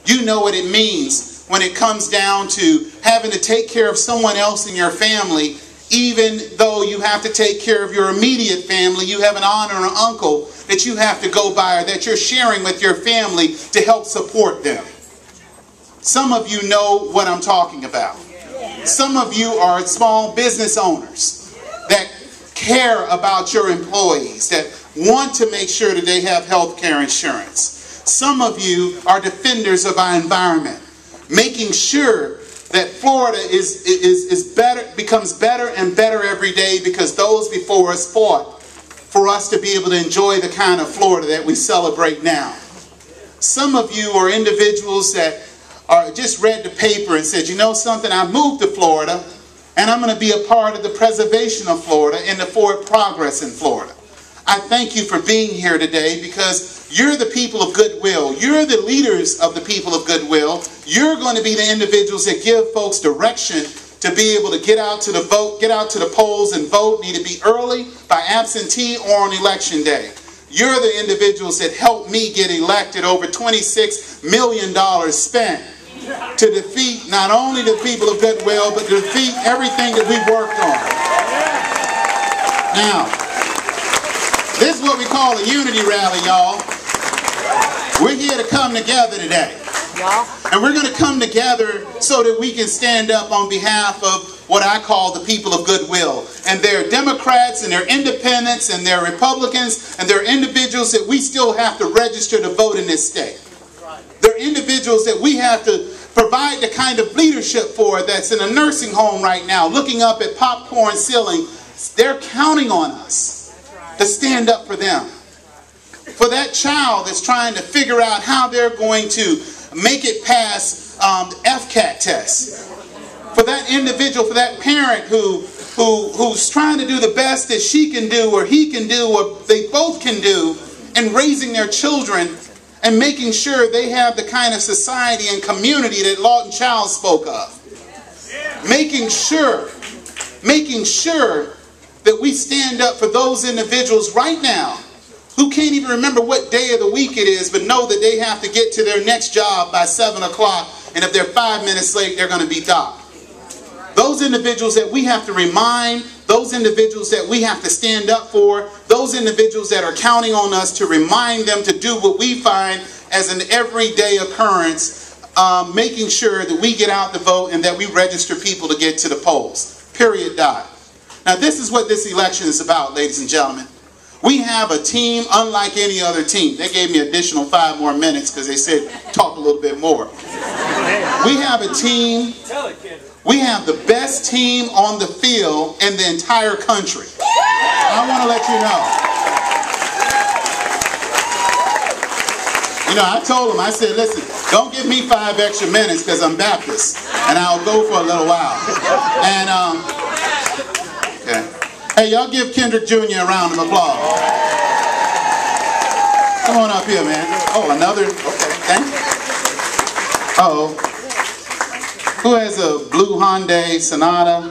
You know what it means when it comes down to having to take care of someone else in your family. Even though you have to take care of your immediate family, you have an aunt or an uncle that you have to go by, or that you're sharing with your family to help support them. Some of you know what I'm talking about. Some of you are small business owners that care about your employees, that want to make sure that they have health care insurance. Some of you are defenders of our environment, making sure that Florida becomes better and better every day, because those before us fought for us to be able to enjoy the kind of Florida that we celebrate now. Some of you are individuals that just read the paper and said, you know something, I moved to Florida and I'm going to be a part of the preservation of Florida and the forward progress in Florida. I thank you for being here today, because you're the people of goodwill. You're the leaders of the people of goodwill. You're going to be the individuals that give folks direction to be able to get out to the vote, get out to the polls and vote. Need to be early, by absentee, or on election day. You're the individuals that helped me get elected. Over $26 million spent to defeat not only the people of goodwill, but to defeat everything that we've worked on. Now, this is what we call a unity rally, y'all. We're here to come together today. And we're going to come together so that we can stand up on behalf of what I call the people of goodwill. And they're Democrats, and they're independents, and they're Republicans, and they're individuals that we still have to register to vote in this state. They're individuals that we have to provide the kind of leadership for, that's in a nursing home right now, looking up at popcorn ceiling. They're counting on us to stand up for them. For that child that's trying to figure out how they're going to make it past the FCAT test. For that individual, for that parent who's trying to do the best that she can do, or he can do, or they both can do, in raising their children and making sure they have the kind of society and community that Lawton Child spoke of. Making sure that we stand up for those individuals right now who can't even remember what day of the week it is, but know that they have to get to their next job by 7 o'clock, and if they're 5 minutes late, they're going to be docked. Those individuals that we have to remind, those individuals that we have to stand up for, those individuals that are counting on us to remind them to do what we find as an everyday occurrence, making sure that we get out to vote and that we register people to get to the polls. Period. Dot. Now, this is what this election is about, ladies and gentlemen. We have a team unlike any other team. They gave me additional 5 more minutes because they said talk a little bit more. We have a team. We have the best team on the field in the entire country. I want to let you know. You know, I told them, I said, listen, don't give me 5 extra minutes because I'm Baptist, and I'll go for a little while. And, okay. Hey, y'all give Kendrick Jr. a round of applause. Come on up here, man. Oh, another, okay, thank you. Uh-oh. Who has a blue Hyundai Sonata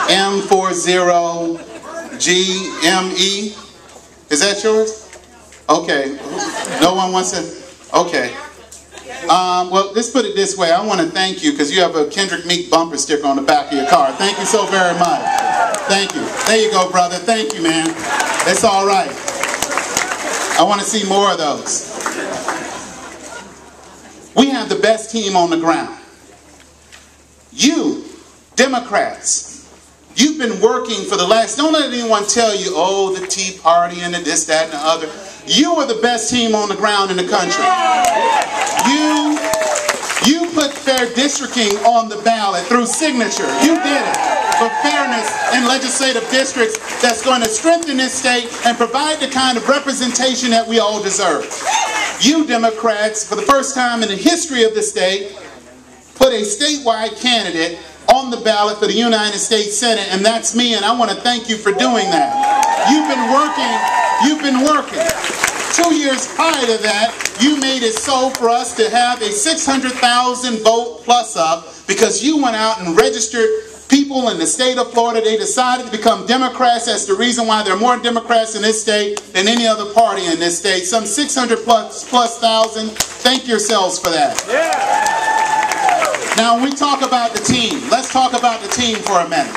M40GME? Is that yours? Okay. No one wants to? Okay. Well, let's put it this way. I want to thank you because you have a Kendrick Meek bumper sticker on the back of your car. Thank you so very much. Thank you. There you go, brother. Thank you, man. That's all right. I want to see more of those. We have the best team on the ground. You, Democrats, you've been working for the last, don't let anyone tell you, oh, the Tea Party and the this, that, and the other. You are the best team on the ground in the country. You put fair districting on the ballot through signature. You did it for fairness in legislative districts that's going to strengthen this state and provide the kind of representation that we all deserve. You Democrats, for the first time in the history of the state, put a statewide candidate on the ballot for the United States Senate, and that's me, and I want to thank you for doing that. You've been working. 2 years prior to that, you made it so for us to have a 600,000 vote plus up because you went out and registered people people in the state of Florida, they decided to become Democrats. That's the reason why there are more Democrats in this state than any other party in this state. Some 600 plus thousand. Thank yourselves for that. Yeah. Now, when we talk about the team, let's talk about the team for a minute.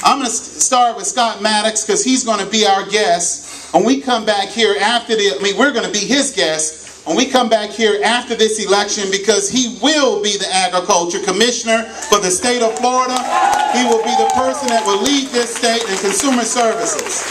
I'm going to start with Scott Maddox because he's going to be our guest. When we come back here after we're going to be his guest. When we come back here after this election, because he will be the agriculture commissioner for the state of Florida. He will be the person that will lead this state in consumer services.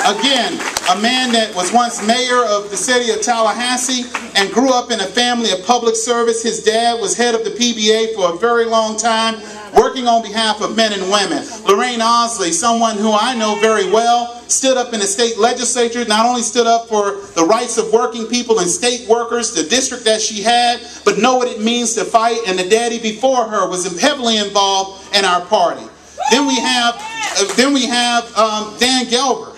Again, a man that was once mayor of the city of Tallahassee and grew up in a family of public service. His dad was head of the PBA for a very long time, working on behalf of men and women. Lorraine Osley, someone who I know very well, stood up in the state legislature, not only stood up for the rights of working people and state workers, the district that she had, but know what it means to fight, and the daddy before her was heavily involved in our party. Then we have Dan Gelber.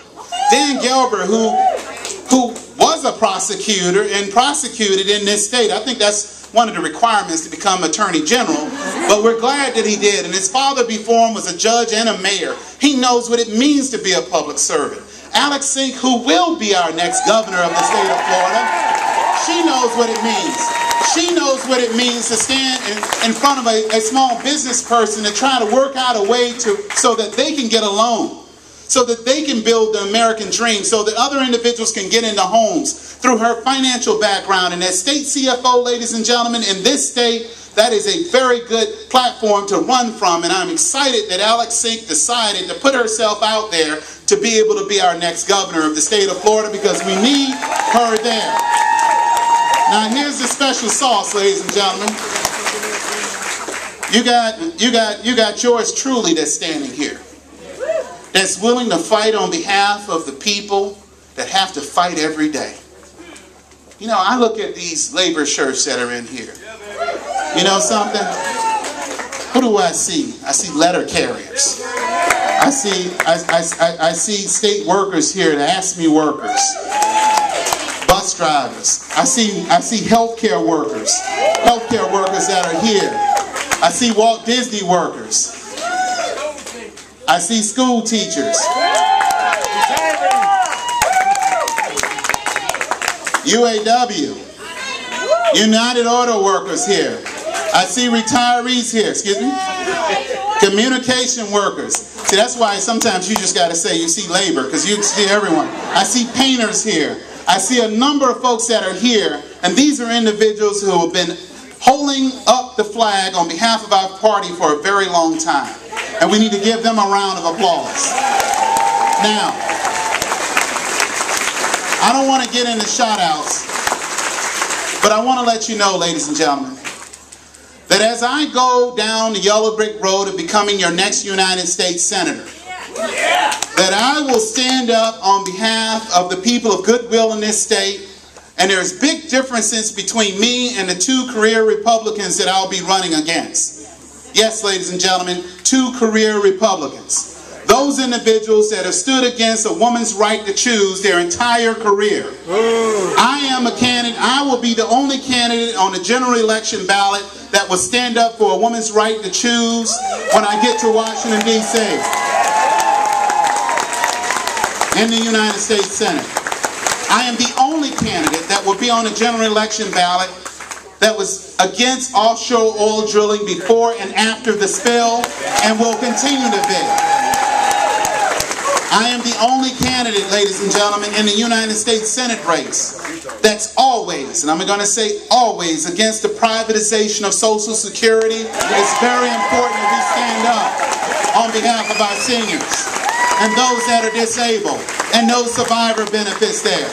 Dan Gelber, who was a prosecutor and prosecuted in this state. I think that's one of the requirements to become Attorney General, but we're glad that he did. And his father before him was a judge and a mayor. He knows what it means to be a public servant. Alex Sink, who will be our next governor of the state of Florida, she knows what it means. She knows what it means to stand in front of a small business person and try to work out a way so that they can get a loan, so that they can build the American dream, so that other individuals can get into homes through her financial background. And as state CFO, ladies and gentlemen, in this state, that is a very good platform to run from. And I'm excited that Alex Sink decided to put herself out there to be able to be our next governor of the state of Florida, because we need her there. Now here's the special sauce, ladies and gentlemen. You got yours truly that's standing here, that's willing to fight on behalf of the people that have to fight every day. You know, I look at these labor shirts that are in here. You know something? Who do I see? I see letter carriers. I see state workers here, the ASME workers, bus drivers. I see healthcare workers that are here. I see Walt Disney workers. I see school teachers. UAW. United Auto Workers here. I see retirees here. Excuse me? Communication workers. See, that's why sometimes you just got to say you see labor, because you see everyone. I see painters here. I see a number of folks that are here, and these are individuals who have been holding up the flag on behalf of our party for a very long time. And we need to give them a round of applause. Now, I don't want to get into shout-outs, but I want to let you know, ladies and gentlemen, that as I go down the yellow brick road of becoming your next United States Senator, that I will stand up on behalf of the people of goodwill in this state. And there's big differences between me and the two career Republicans that I'll be running against. Yes, ladies and gentlemen, two career Republicans. Those individuals that have stood against a woman's right to choose their entire career. I am a candidate. I will be the only candidate on the general election ballot that will stand up for a woman's right to choose when I get to Washington, D.C. in the United States Senate. I am the only candidate that will be on the general election ballot that was against offshore oil drilling before and after the spill, and will continue to be. I am the only candidate, ladies and gentlemen, in the United States Senate race that's always, and I'm going to say always, against the privatization of Social Security. It's very important that we stand up on behalf of our seniors and those that are disabled and no survivor benefits there.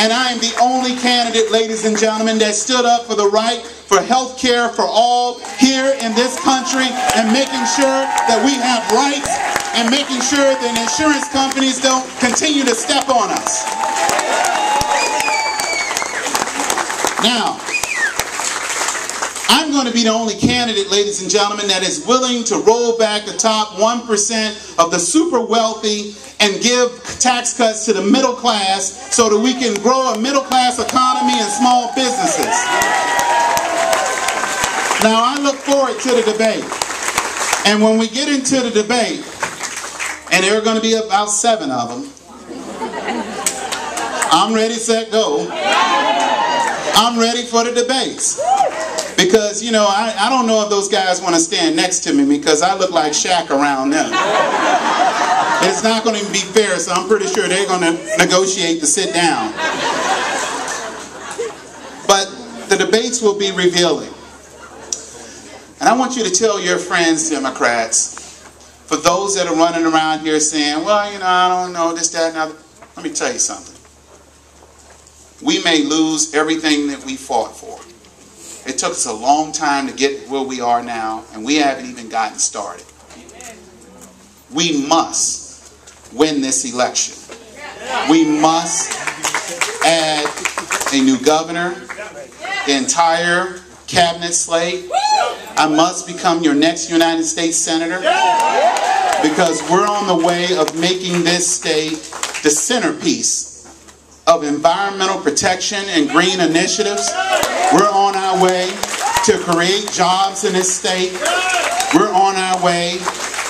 And I am the only candidate, ladies and gentlemen, that stood up for the right for health care for all here in this country, and making sure that we have rights, and making sure that insurance companies don't continue to step on us. Now, I'm going to be the only candidate, ladies and gentlemen, that is willing to roll back the top 1% of the super wealthy and give tax cuts to the middle class so that we can grow a middle class economy and small businesses. Now, I look forward to the debate. And when we get into the debate, and there are going to be about 7 of them, I'm ready, set, go. I'm ready for the debates. Because, you know, I don't know if those guys want to stand next to me because I look like Shaq around them. It's not going to be fair, so I'm pretty sure they're going to negotiate to sit down. But the debates will be revealing. And I want you to tell your friends, Democrats, for those that are running around here saying, well, you know, I don't know, this, that, and other. Let me tell you something. We may lose everything that we fought for. It took us a long time to get where we are now, and we haven't even gotten started. We must win this election. We must add a new governor, the entire cabinet slate. I must become your next United States Senator because we're on the way of making this state the centerpiece of environmental protection and green initiatives. We're on our way to create jobs in this state. We're on our way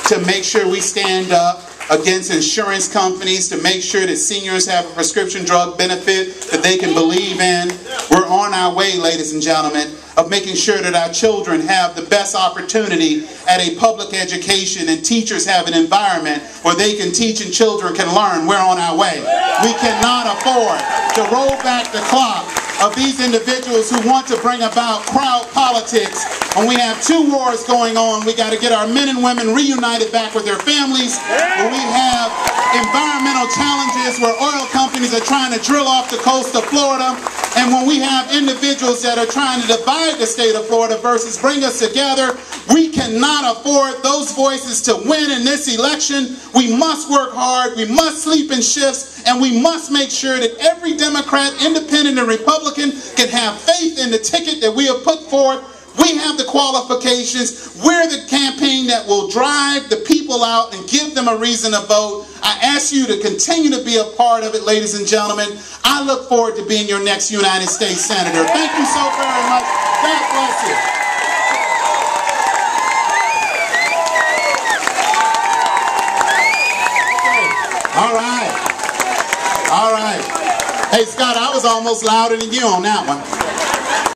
to make sure we stand up against insurance companies, to make sure that seniors have a prescription drug benefit that they can believe in. We're on our way, ladies and gentlemen, of making sure that our children have the best opportunity at a public education and teachers have an environment where they can teach and children can learn. We're on our way. We cannot afford to roll back the clock of these individuals who want to bring about crowd politics. When we have 2 wars going on, we got to get our men and women reunited back with their families. When we have environmental challenges where oil companies are trying to drill off the coast of Florida, and when we have individuals that are trying to divide the state of Florida versus bring us together, we cannot afford those voices to win in this election. We must work hard, we must sleep in shifts, and we must make sure that every Democrat, Independent, and Republican can have faith in the ticket that we have put forward. We have the qualifications. We're the campaign that will drive the people out and give them a reason to vote. I ask you to continue to be a part of it, ladies and gentlemen. I look forward to being your next United States Senator. Thank you so very much. God bless you. All right. All right. Hey, Scott, I was almost louder than you on that one.